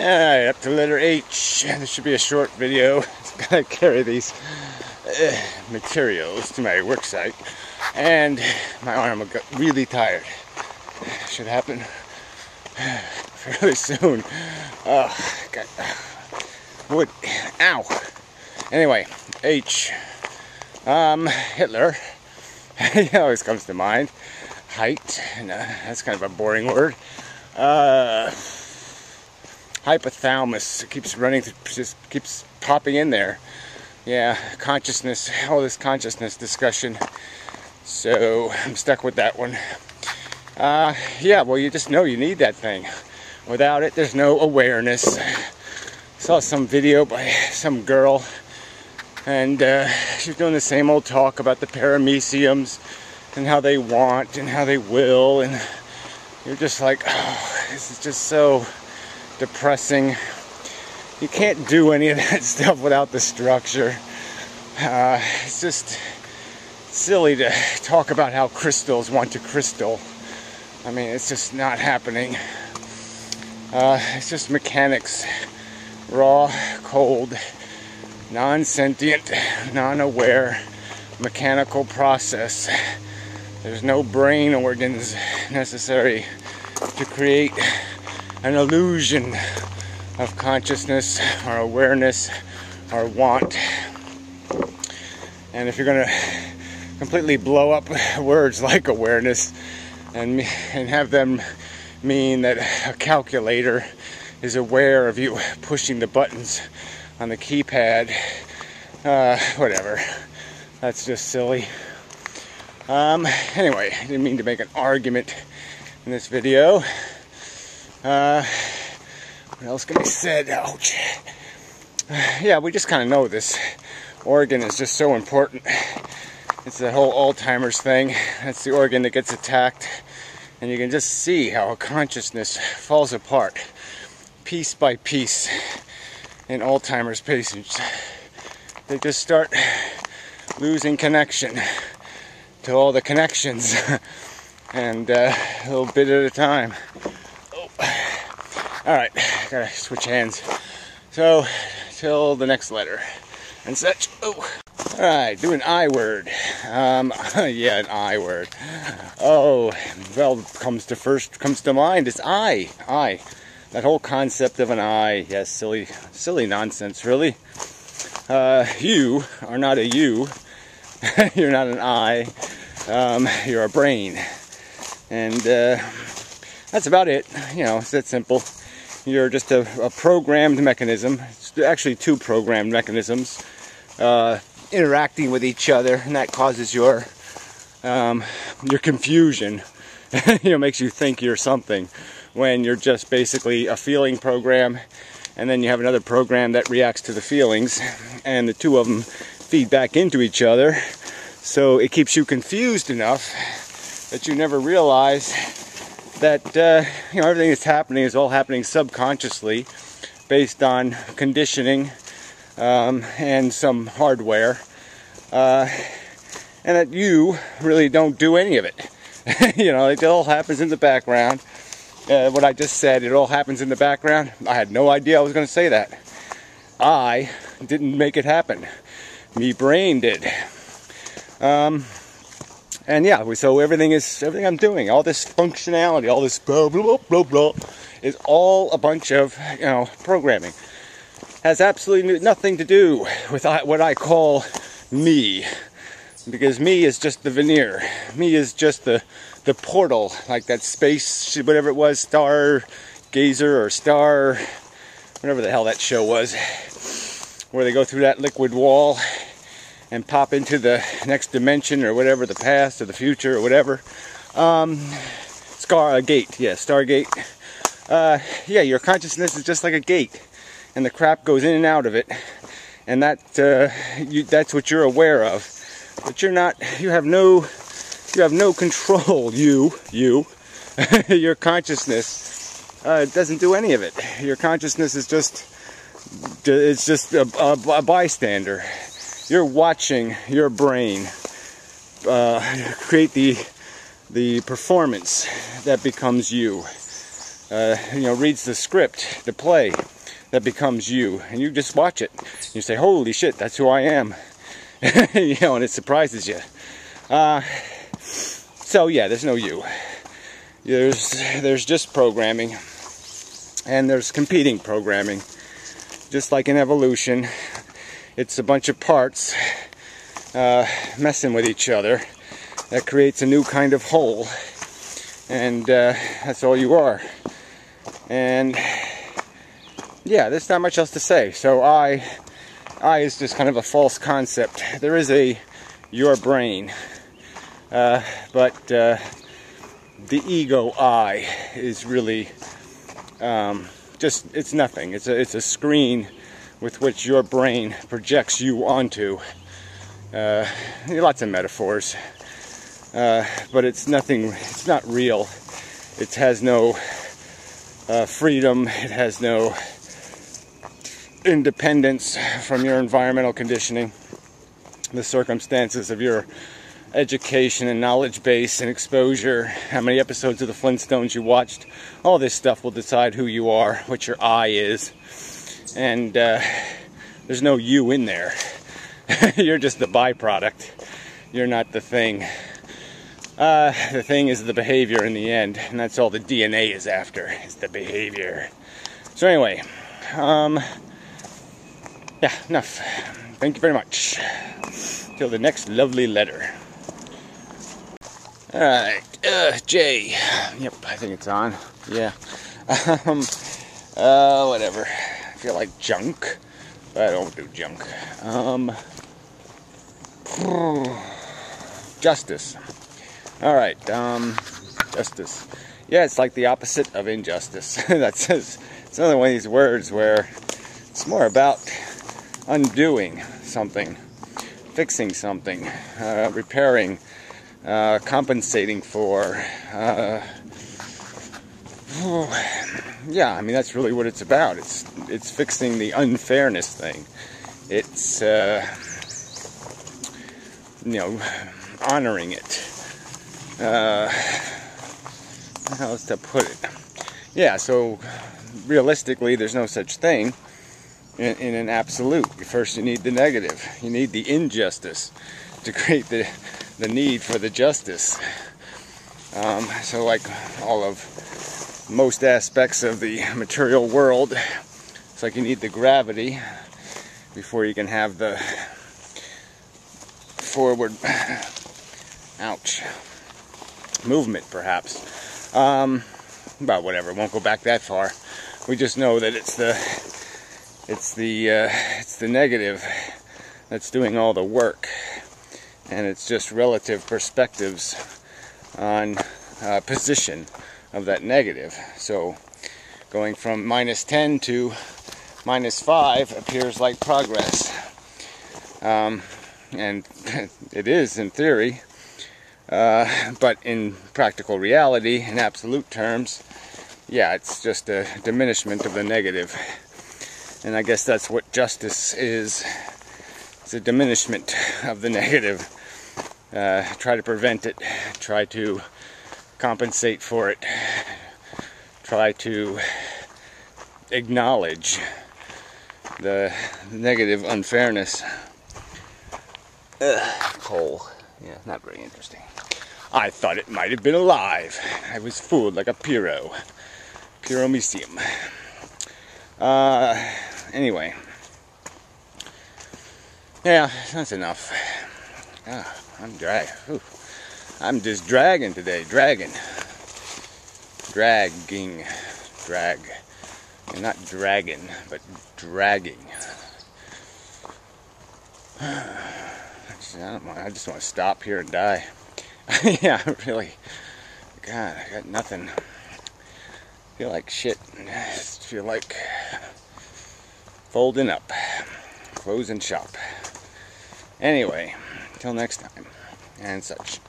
Alright, up to letter H. This should be a short video. I've got to carry these materials to my work site, and my arm got really tired. Should happen fairly soon. Oh, God. Wood. Ow. Anyway, H. Hitler. He always comes to mind. Height. And, that's kind of a boring word. Hypothalamus. It keeps running, just keeps popping in there. Yeah, consciousness, all this consciousness discussion. So I'm stuck with that one. Yeah, well, you just know you need that thing. Without it, there's no awareness. Saw some video by some girl, and she was doing the same old talk about the parameciums and how they want and how they will, and you're just like, oh, this is just so depressing. You can't do any of that stuff without the structure. It's just silly to talk about how crystals want to crystal. I mean, it's just not happening. It's just mechanics. Raw, cold, non-sentient, non-aware, mechanical process. There's no brain organs necessary to create an illusion of consciousness or awareness or want. And if you're going to completely blow up words like awareness and have them mean that a calculator is aware of you pushing the buttons on the keypad, whatever. That's just silly. Anyway, I didn't mean to make an argument in this video. What else can be said? Ouch. Yeah, we just kind of know this organ is just so important. It's the whole Alzheimer's thing. That's the organ that gets attacked. And you can just see how consciousness falls apart piece by piece in Alzheimer's patients. They just start losing connection to all the connections, and a little bit at a time. Oh. Alright, gotta switch hands. So, till the next letter and such. Oh. Alright, do an I word. Yeah, an I word. Oh, well, comes to mind is I. That whole concept of an I. Yes, silly nonsense, really. You are not a you. You're not an I. You're a brain. And that's about it. You know, it's that simple. You're just a programmed mechanism. It's actually two programmed mechanisms interacting with each other, and that causes your confusion. You know, makes you think you're something when you're just basically a feeling program, and then you have another program that reacts to the feelings, and the two of them feed back into each other. So it keeps you confused enough that you never realize that you know, everything that's happening is all happening subconsciously, based on conditioning and some hardware, and that you really don't do any of it. You know, it all happens in the background. What I just said, it all happens in the background. I had no idea I was going to say that. I didn't make it happen. Me brain did. And yeah, so everything I'm doing, all this functionality, all this blah blah blah blah, is all a bunch of, you know, programming. Has absolutely nothing to do with what I call me, because me is just the veneer. Me is just the portal, like that space, whatever it was, Stargazer or Star, whatever the hell that show was, where they go through that liquid wall and pop into the next dimension or whatever, the past or the future or whatever. Gate, yeah, Stargate. Yeah, your consciousness is just like a gate, and the crap goes in and out of it, and that's what you're aware of. But you're not. You have no control. Your consciousness doesn't do any of it. Your consciousness is just a bystander. You're watching your brain create the performance that becomes you. You know, reads the script, the play. that becomes you, and you just watch it. You say, holy shit, that's who I am. You know, and it surprises you. So yeah, there's no you. There's just programming, and there's competing programming. Just like in evolution, it's a bunch of parts messing with each other that creates a new kind of whole, and that's all you are. And yeah, there's not much else to say. So I is just kind of a false concept. There is a your brain, but the ego I is really just, it's nothing. It's a screen with which your brain projects you onto. Lots of metaphors, but it's nothing. It's not real. It has no freedom. It has no independence from your environmental conditioning, the circumstances of your education and knowledge base and exposure, how many episodes of the Flintstones you watched. All this stuff will decide who you are, what your I is, and there's no you in there. You're just the byproduct. You're not the thing. The thing is the behavior in the end, and that's all the DNA is after, is the behavior. So anyway, yeah, enough. Thank you very much. Till the next lovely letter. Alright, Jay. Yep, I think it's on. Yeah. Whatever. I feel like junk, but I don't do junk. Justice. Alright, justice. Yeah, it's like the opposite of injustice. It's another one of these words where it's more about undoing something, fixing something, repairing, compensating for. Yeah, I mean, that's really what it's about. It's fixing the unfairness thing. It's honoring it. How else to put it? Yeah, so realistically, there's no such thing in an absolute. First, you need the negative. You need the injustice to create the need for the justice. So like all of most aspects of the material world, it's like you need the gravity before you can have the forward movement, perhaps. But whatever, won't go back that far. We just know that it's the negative that's doing all the work, and it's just relative perspectives on position of that negative. So going from -10 to -5 appears like progress, and it is in theory, but in practical reality, in absolute terms, yeah, it's just a diminishment of the negative. And I guess that's what justice is. It's a diminishment of the negative. Try to prevent it. Try to compensate for it. Try to acknowledge the negative unfairness. Coal. Yeah, not very interesting. I thought it might have been alive. I was fooled like a Piro. Pyromycium. Anyway. Yeah, that's enough. I'm dry. Ooh. I'm just dragging today. Dragging. Dragging. Drag. And not dragging, but dragging. I just want to stop here and die. Yeah, really. God, I got nothing. I feel like shit. I just feel like folding up. Closing shop. Anyway, till next time. And such.